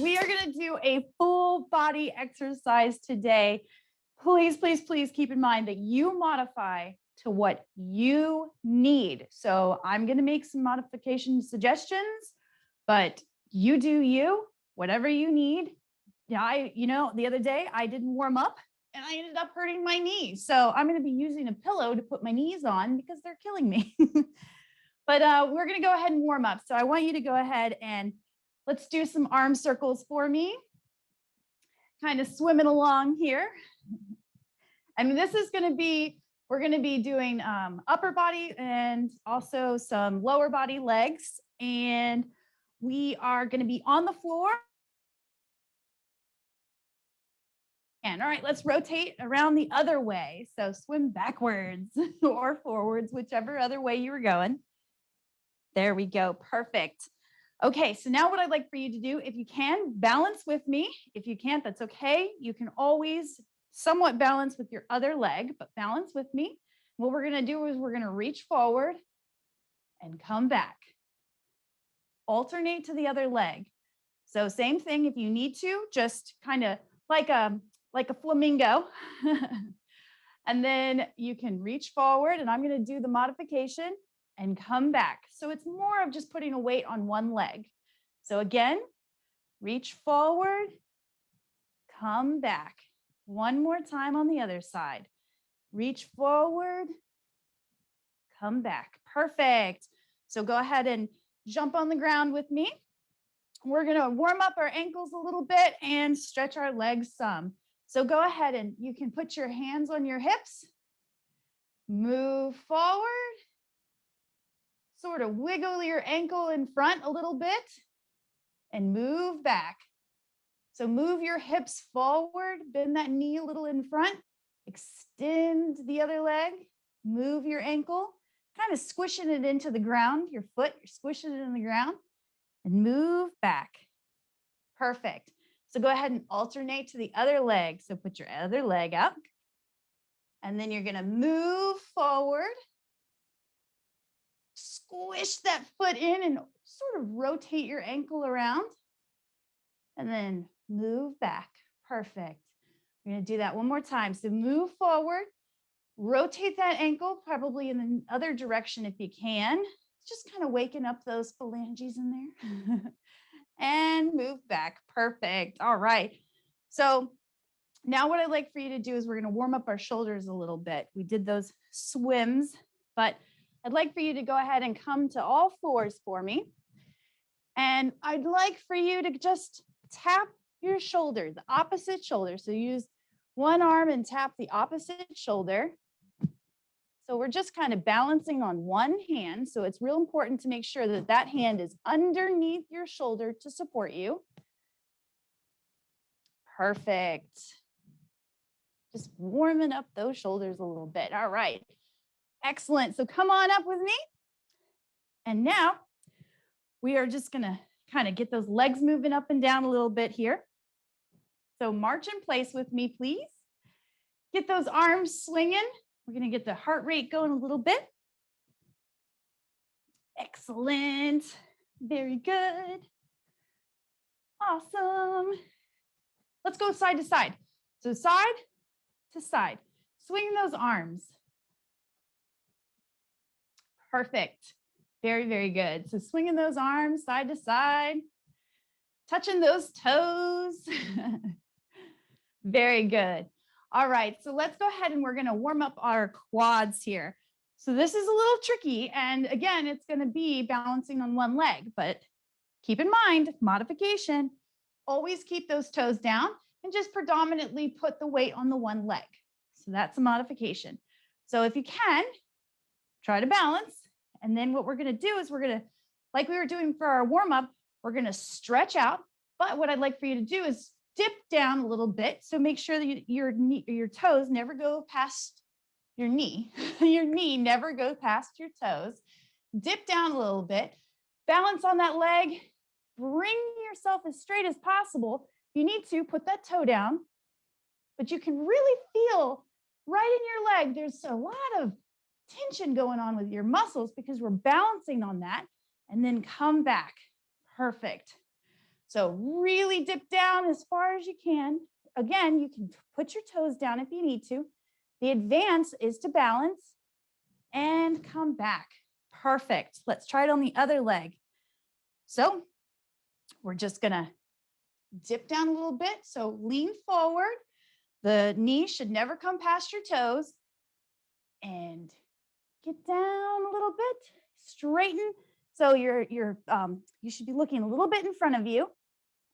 we are going to do a full body exercise today. Please, please, please keep in mind that you modify to what you need. So I'm going to make some modification suggestions, but you do you, whatever you need. Yeah, the other day I didn't warm up and I ended up hurting my knees. So I'm going to be using a pillow to put my knees on because they're killing me. But we're going to go ahead and warm up. So I want you to go ahead and let's do some arm circles for me. Kind of swimming along here. And this is going to be, we're going to be doing upper body and also some lower body legs. And we are going to be on the floor. And all right, let's rotate around the other way. So swim backwards or forwards, whichever other way you were going. There we go. Perfect. Okay, so now what I'd like for you to do, if you can, balance with me. If you can't, that's okay. You can always somewhat balance with your other leg, but balance with me. What we're going to do is we're going to reach forward and come back. Alternate to the other leg. So same thing, if you need to, just kind of like a flamingo. And then you can reach forward, and I'm going to do the modification and come back. So it's more of just putting a weight on one leg. So again, reach forward, come back. One more time on the other side. Reach forward, come back. Perfect. So go ahead and jump on the ground with me. We're going to warm up our ankles a little bit and stretch our legs some. So go ahead and you can put your hands on your hips, move forward, sort of wiggle your ankle in front a little bit and move back. So move your hips forward, bend that knee a little in front, extend the other leg, move your ankle, kind of squishing it into the ground, your foot, you're squishing it in the ground and move back. Perfect. So go ahead and alternate to the other leg. So put your other leg up and then you're going to move forward. Squish that foot in and sort of rotate your ankle around and then move back. Perfect. We're going to do that one more time. So move forward, rotate that ankle probably in the other direction if you can. Just kind of waking up those phalanges in there and move back. Perfect. All right. So now what I'd like for you to do is we're going to warm up our shoulders a little bit. We did those swims, but I'd like for you to go ahead and come to all fours for me. And I'd like for you to just tap your shoulder, the opposite shoulder. So use one arm and tap the opposite shoulder. So we're just kind of balancing on one hand. So it's real important to make sure that that hand is underneath your shoulder to support you. Perfect. Just warming up those shoulders a little bit. All right. Excellent. So come on up with me. And now we are just going to kind of get those legs moving up and down a little bit here. So march in place with me, please. Get those arms swinging. We're going to get the heart rate going a little bit. Excellent. Very good. Awesome. Let's go side to side. So side to side. Swing those arms. Perfect. Very, very good. So swinging those arms side to side, touching those toes. Very good. All right, so let's go ahead and we're going to warm up our quads here. So this is a little tricky. And again, it's going to be balancing on one leg, but keep in mind, modification, always keep those toes down and just predominantly put the weight on the one leg. So that's a modification. So if you can, try to balance. And then what we're going to do is we're going to, like we were doing for our warm up, we're going to stretch out. But what I'd like for you to do is dip down a little bit. So make sure that your toes never go past your knee. Your knee never goes past your toes. Dip down a little bit. Balance on that leg. Bring yourself as straight as possible. If you need to, put that toe down. But you can really feel right in your leg, there's a lot of tension going on with your muscles because we're balancing on that. And then come back. Perfect. So really dip down as far as you can. Again, you can put your toes down if you need to. The advance is to balance and come back. Perfect. Let's try it on the other leg. So we're just gonna dip down a little bit. So lean forward. The knee should never come past your toes. And get down a little bit. Straighten. So you should be looking a little bit in front of you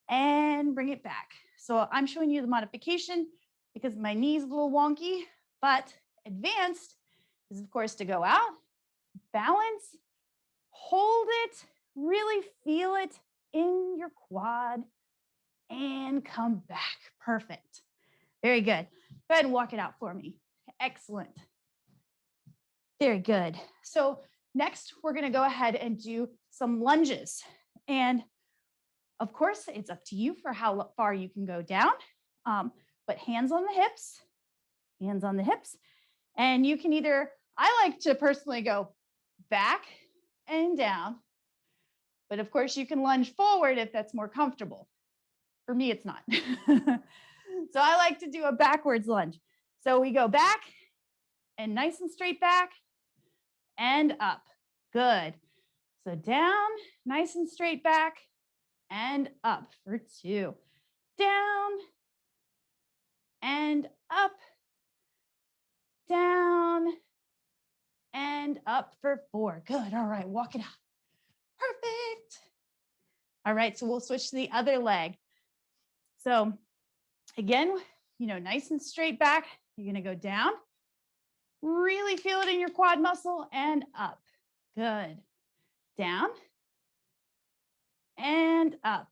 and bring it back. So I'm showing you the modification because my knee's a little wonky, but advanced is of course to go out, balance, hold it, really feel it in your quad and come back. Perfect. Very good. Go ahead and walk it out for me. Excellent. Very good. So next, we're going to go ahead and do some lunges. And of course, it's up to you for how far you can go down, but hands on the hips. And you can either, I like to personally go back and down, but of course you can lunge forward if that's more comfortable. For me, it's not. So I like to do a backwards lunge. So we go back and nice and straight back and up. Good. So down, nice and straight back and up for 2. Down and up. Down and up for 4. Good. All right, walk it out. Perfect. All right, so we'll switch to the other leg. So again, nice and straight back. You're going to go down. Really feel it in your quad muscle and up. Good. Down and up.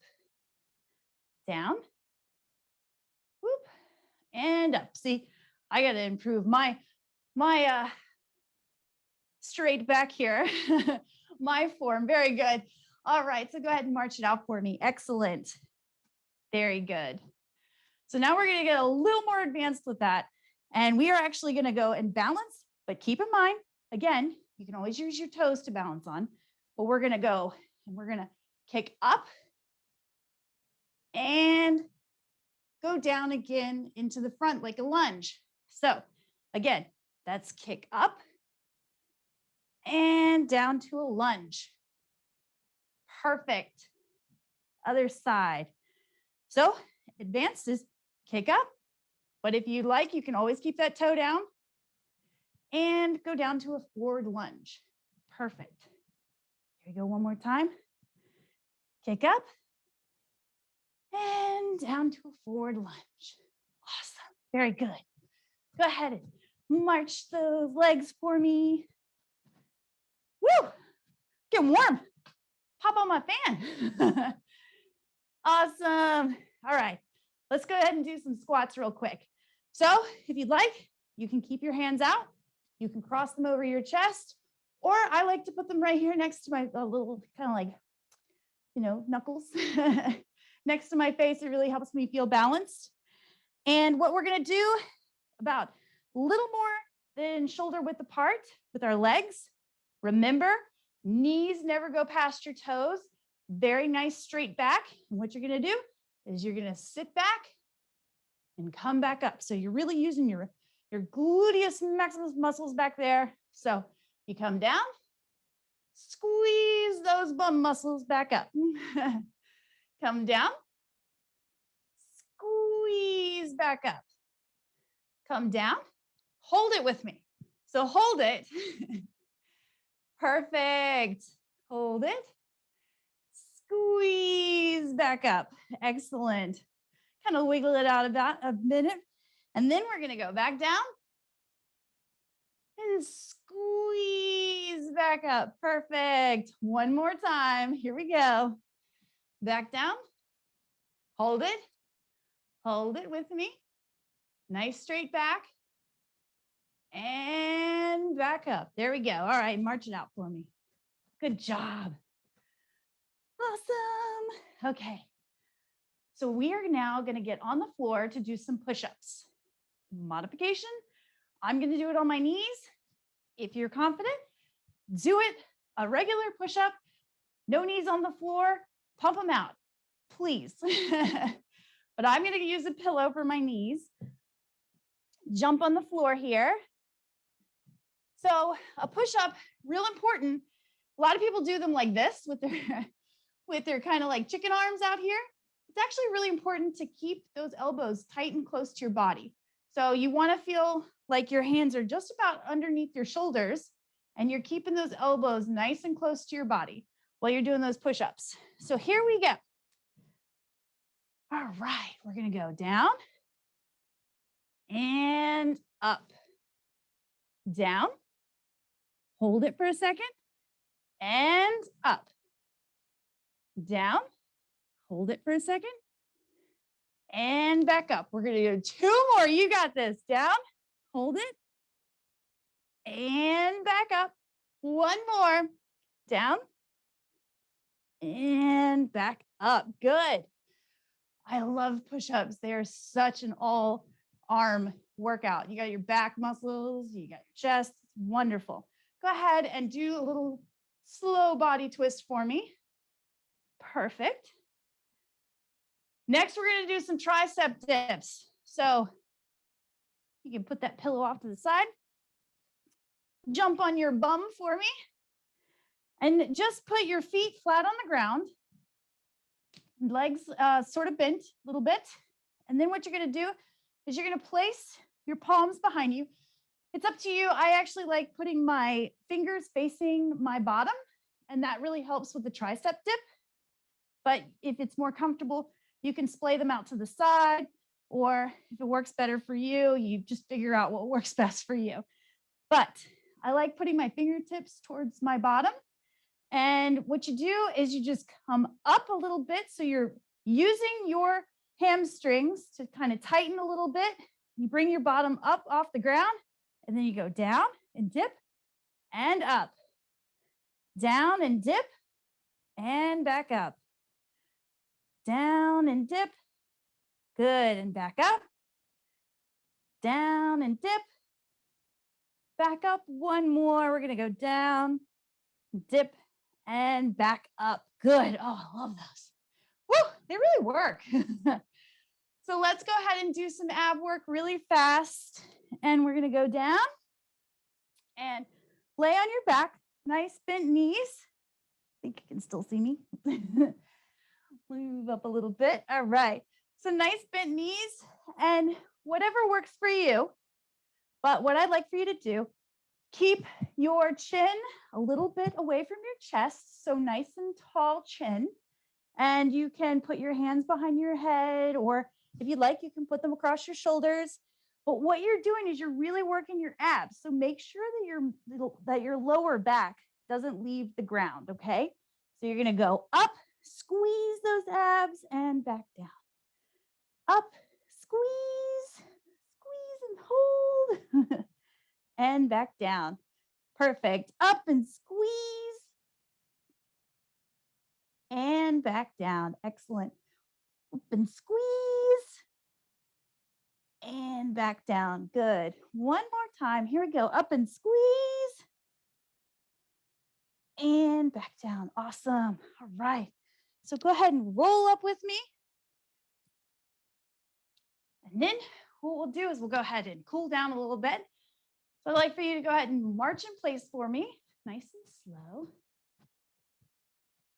Down. Whoop. And up. See, I got to improve my straight back here. My form. Very good. All right. So go ahead and march it out for me. Excellent. Very good. So now we're going to get a little more advanced with that. And we are actually going to go and balance, but keep in mind, again, you can always use your toes to balance on, but we're going to go and we're going to kick up and go down again into the front like a lunge. So again, that's kick up and down to a lunge. Perfect. Other side. So advanced is kick up, but if you like, you can always keep that toe down and go down to a forward lunge. Perfect. Here we go one more time. Kick up and down to a forward lunge. Awesome. Very good. Go ahead and march those legs for me. Woo! Getting warm. Pop on my fan. Awesome. All right. Let's go ahead and do some squats real quick. So if you'd like, you can keep your hands out. You can cross them over your chest, or I like to put them right here next to my little kind of like, knuckles next to my face. It really helps me feel balanced. And what we're going to do about a little more than shoulder width apart with our legs. Remember, knees never go past your toes. Very nice straight back. And what you're going to do is you're going to sit back and come back up. So you're really using your gluteus maximus muscles back there. So you come down, squeeze those bum muscles back up. Come down, squeeze back up. Come down, hold it with me. So hold it. Perfect. Hold it. Squeeze back up. Excellent. Kind of wiggle it out about a minute. And then we're going to go back down and squeeze back up. Perfect. One more time. Here we go. Back down. Hold it. Hold it with me. Nice straight back. And back up. There we go. All right. March it out for me. Good job. Awesome. Okay. So we are now going to get on the floor to do some push-ups. Modification. I'm going to do it on my knees. If you're confident, do it a regular push-up. No knees on the floor. Pump them out. please. But I'm going to use a pillow for my knees. Jump on the floor here. So a push-up, real important. A lot of people do them like this with their kind of like chicken arms out here. It's actually really important to keep those elbows tight and close to your body. So you want to feel like your hands are just about underneath your shoulders and you're keeping those elbows nice and close to your body while you're doing those push-ups. So here we go. All right, we're going to go down and up, down, hold it for a second, and up, down, hold it for a second, and back up. We're going to do 2 more. You got this. Down, hold it, and back up. 1 more. Down, and back up. Good. I love push-ups. They are such an all-arm workout. You got your back muscles, you got your chest. It's wonderful. Go ahead and do a little slow body twist for me. Perfect. Next, we're going to do some tricep dips. So you can put that pillow off to the side. Jump on your bum for me. And just put your feet flat on the ground. Legs sort of bent a little bit. And then what you're going to do is you're going to place your palms behind you. It's up to you. I actually like putting my fingers facing my bottom, and that really helps with the tricep dip. But if it's more comfortable, you can splay them out to the side, or if it works better for you, you just figure out what works best for you. But I like putting my fingertips towards my bottom. And what you do is you just come up a little bit. So you're using your hamstrings to kind of tighten a little bit. You bring your bottom up off the ground, and then you go down and dip and up. Down and dip and back up. Down and dip. Good. And back up. Down and dip. Back up. 1 more. We're going to go down, dip, and back up. Good. Oh, I love those. Woo, they really work. So let's go ahead and do some ab work really fast. And we're going to go down and lay on your back. Nice bent knees. I think you can still see me. Move up a little bit. All right. So nice bent knees and whatever works for you. But what I'd like for you to do, keep your chin a little bit away from your chest. So nice and tall chin. And you can put your hands behind your head, or if you'd like, you can put them across your shoulders. But what you're doing is you're really working your abs. So make sure that your lower back doesn't leave the ground, okay? So you're going to go up, squeeze those abs, and back down. Up, squeeze, squeeze and hold, and back down. Perfect. Up and squeeze, and back down. Excellent. Up and squeeze, and back down. Good. 1 more time. Here we go. Up and squeeze, and back down. Awesome. All right. So go ahead and roll up with me. And then what we'll do is we'll go ahead and cool down a little bit. So I'd like for you to go ahead and march in place for me. Nice and slow.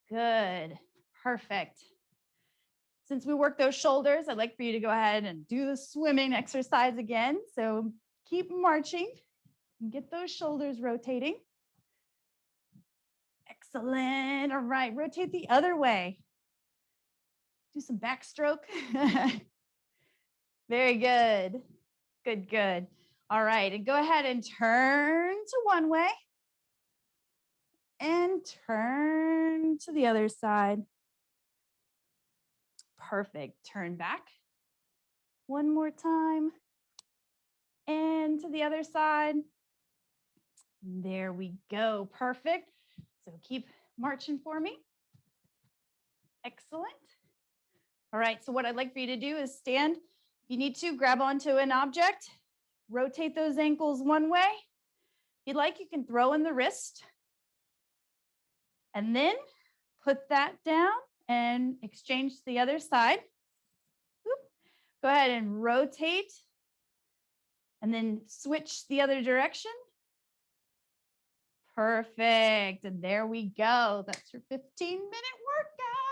Good. Perfect. Since we work those shoulders, I'd like for you to go ahead and do the swimming exercise again. So keep marching and get those shoulders rotating. Excellent. All right. Rotate the other way. Do some backstroke. Very good. Good, good. All right. And go ahead and turn to one way and turn to the other side. Perfect. Turn back. 1 more time. And to the other side. There we go. Perfect. So keep marching for me. Excellent. All right. So what I'd like for you to do is stand. If you need to, grab onto an object. Rotate those ankles one way. If you'd like, you can throw in the wrist. And then put that down and exchange to the other side. Whoop. Go ahead and rotate and then switch the other direction. Perfect. And there we go. That's your 15-minute workout.